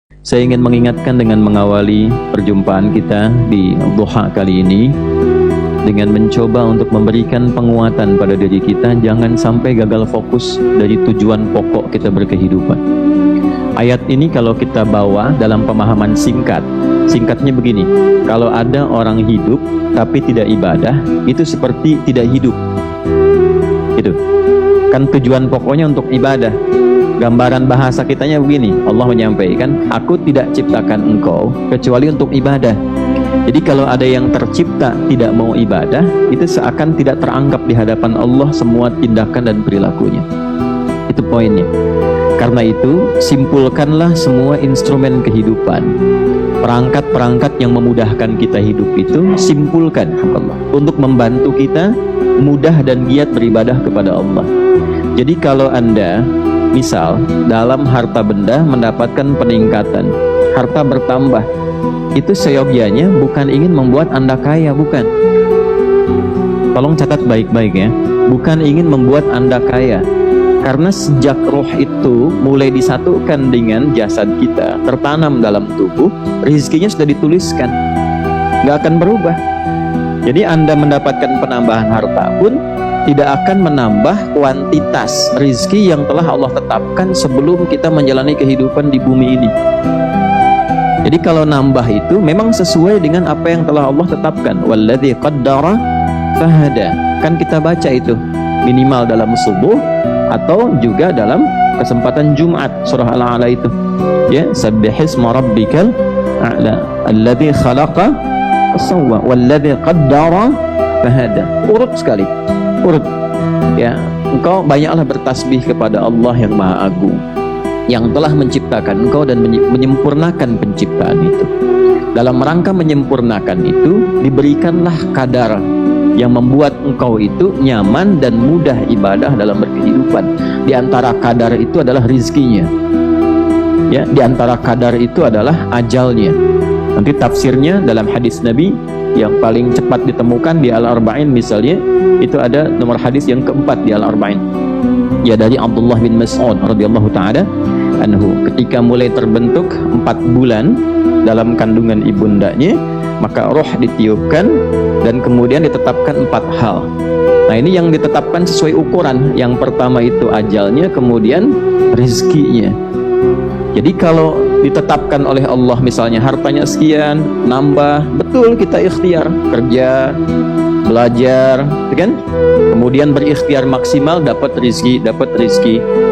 Saya ingin mengingatkan dengan mengawali perjumpaan kita di duha kali ini dengan mencoba untuk memberikan penguatan pada diri kita, jangan sampai gagal fokus dari tujuan pokok kita berkehidupan. Ayat ini kalau kita bawa dalam pemahaman singkatnya begini: kalau ada orang hidup tapi tidak ibadah, itu seperti tidak hidup. Itu kan tujuan pokoknya untuk ibadah. Gambaran bahasa kitanya begini, Allah menyampaikan, aku tidak ciptakan engkau kecuali untuk ibadah. Jadi kalau ada yang tercipta tidak mau ibadah, itu seakan tidak teranggap di hadapan Allah semua tindakan dan perilakunya. Itu poinnya. Karena itu, simpulkanlah semua instrumen kehidupan, perangkat-perangkat yang memudahkan kita hidup itu, simpulkan Allah untuk membantu kita mudah dan giat beribadah kepada Allah. Jadi kalau Anda misal dalam harta benda mendapatkan peningkatan, harta bertambah, itu seyogyanya bukan ingin membuat Anda kaya, bukan. Tolong catat baik-baik ya, bukan ingin membuat Anda kaya. Karena sejak roh itu mulai disatukan dengan jasad kita, tertanam dalam tubuh, rezekinya sudah dituliskan, nggak akan berubah. Jadi Anda mendapatkan penambahan harta pun tidak akan menambah kuantitas rizki yang telah Allah tetapkan sebelum kita menjalani kehidupan di bumi ini. Jadi kalau nambah itu memang sesuai dengan apa yang telah Allah tetapkan. Walladzi qaddara fahada. Kan kita baca itu minimal dalam subuh atau juga dalam kesempatan Jumat, surah Al-A'la itu. Ya, sabbihisma rabbikal a'la alladzi khalaqa fasawwa walladzi qaddara fahada. Urut sekali. Urut. Ya, engkau banyaklah bertasbih kepada Allah yang Maha Agung, yang telah menciptakan engkau dan menyempurnakan penciptaan itu. Dalam rangka menyempurnakan itu, diberikanlah kadar yang membuat engkau itu nyaman dan mudah ibadah dalam berkehidupan. Di antara kadar itu adalah rizkinya. Ya, di antara kadar itu adalah ajalnya. Nanti tafsirnya dalam hadis Nabi yang paling cepat ditemukan di Al-Arba'in misalnya, itu ada nomor hadis yang keempat di Al-Arba'in. Ya, dari Abdullah bin Mas'ud radhiyallahu ta'ala anhu, ketika mulai terbentuk 4 bulan dalam kandungan ibundanya, maka roh ditiupkan dan kemudian ditetapkan 4 hal. Nah, ini yang ditetapkan sesuai ukuran. Yang pertama itu ajalnya, kemudian rizkinya. Jadi kalau ditetapkan oleh Allah misalnya hartanya sekian, nambah, betul kita ikhtiar, kerja, belajar, kan? Kemudian berikhtiar maksimal, dapat rizki.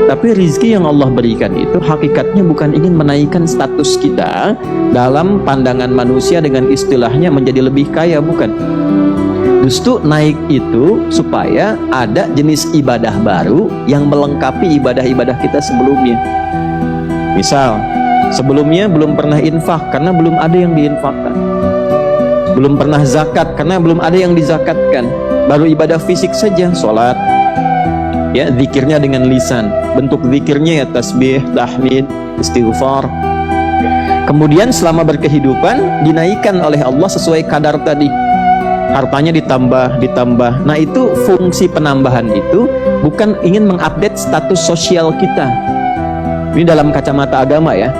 Tapi rizki yang Allah berikan itu hakikatnya bukan ingin menaikkan status kita dalam pandangan manusia dengan istilahnya menjadi lebih kaya, bukan. Justru naik itu supaya ada jenis ibadah baru yang melengkapi ibadah-ibadah kita sebelumnya. Misal, sebelumnya belum pernah infak karena belum ada yang diinfakkan. Belum pernah zakat karena belum ada yang dizakatkan. Baru ibadah fisik saja, sholat. Ya, zikirnya dengan lisan. Bentuk zikirnya ya tasbih, tahmid, istighfar. Kemudian selama berkehidupan dinaikkan oleh Allah sesuai kadar tadi. Hartanya ditambah. Nah, itu fungsi penambahan itu bukan ingin mengupdate status sosial kita. Ini dalam kacamata agama ya.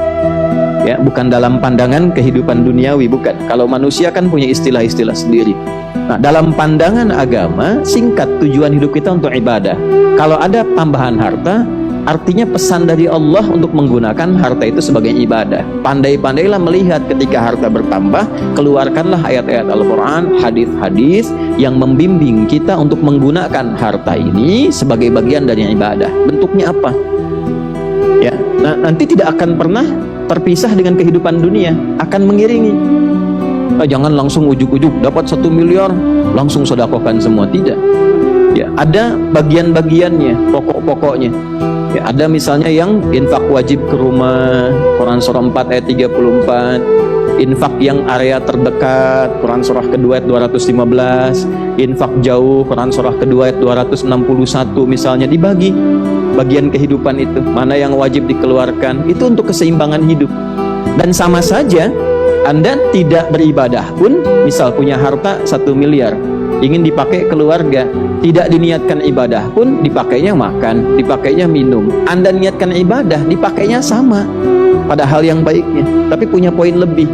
Ya, bukan dalam pandangan kehidupan duniawi, bukan. Kalau manusia kan punya istilah-istilah sendiri. Nah, dalam pandangan agama, singkat tujuan hidup kita untuk ibadah. Kalau ada tambahan harta, artinya pesan dari Allah untuk menggunakan harta itu sebagai ibadah. Pandai-pandailah melihat ketika harta bertambah, keluarkanlah ayat-ayat Al-Quran, hadis-hadis yang membimbing kita untuk menggunakan harta ini sebagai bagian dari ibadah. Bentuknya apa? Ya, nah, nanti tidak akan pernah terpisah dengan kehidupan dunia, akan mengiringi. Jangan langsung ujuk-ujuk dapat 1 miliar langsung sedekahkan semua, tidak. Ya, ada bagian-bagiannya, pokok-pokoknya. Ya, ada misalnya yang infak wajib ke rumah, Quran surah 4 ayat 34. Infak yang area terdekat, Quran surah kedua ayat 215. Infak jauh, Quran surah kedua ayat 261 misalnya, dibagi bagian kehidupan itu, mana yang wajib dikeluarkan, itu untuk keseimbangan hidup. Dan sama saja Anda tidak beribadah pun, misal punya harta 1 miliar ingin dipakai keluarga, tidak diniatkan ibadah pun dipakainya makan, dipakainya minum. Anda niatkan ibadah, dipakainya sama. pada hal yang baiknya, tapi punya poin lebih.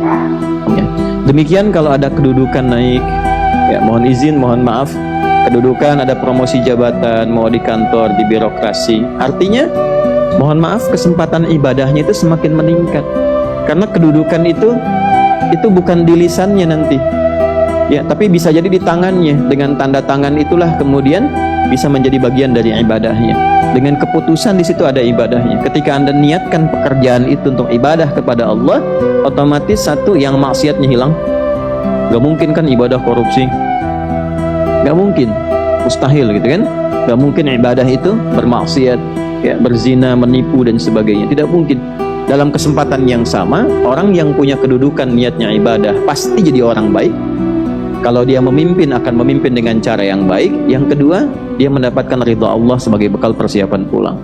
Ya. Demikian kalau ada kedudukan naik, ya mohon izin, mohon maaf, kedudukan ada promosi jabatan, mau di kantor, di birokrasi, artinya mohon maaf kesempatan ibadahnya itu semakin meningkat, karena kedudukan itu bukan di lisannya nanti, ya, tapi bisa jadi di tangannya. Dengan tanda tangan itulah kemudian bisa menjadi bagian dari ibadahnya. Dengan keputusan di situ ada ibadahnya. Ketika Anda niatkan pekerjaan itu untuk ibadah kepada Allah, otomatis satu, yang maksiatnya hilang. Gak mungkin kan ibadah korupsi, gak mungkin, mustahil gitu kan. Gak mungkin ibadah itu bermaksiat, ya, berzina, menipu dan sebagainya, tidak mungkin. Dalam kesempatan yang sama, orang yang punya kedudukan niatnya ibadah pasti jadi orang baik. Kalau dia memimpin, akan memimpin dengan cara yang baik. Yang kedua, dia mendapatkan ridha Allah sebagai bekal persiapan pulang.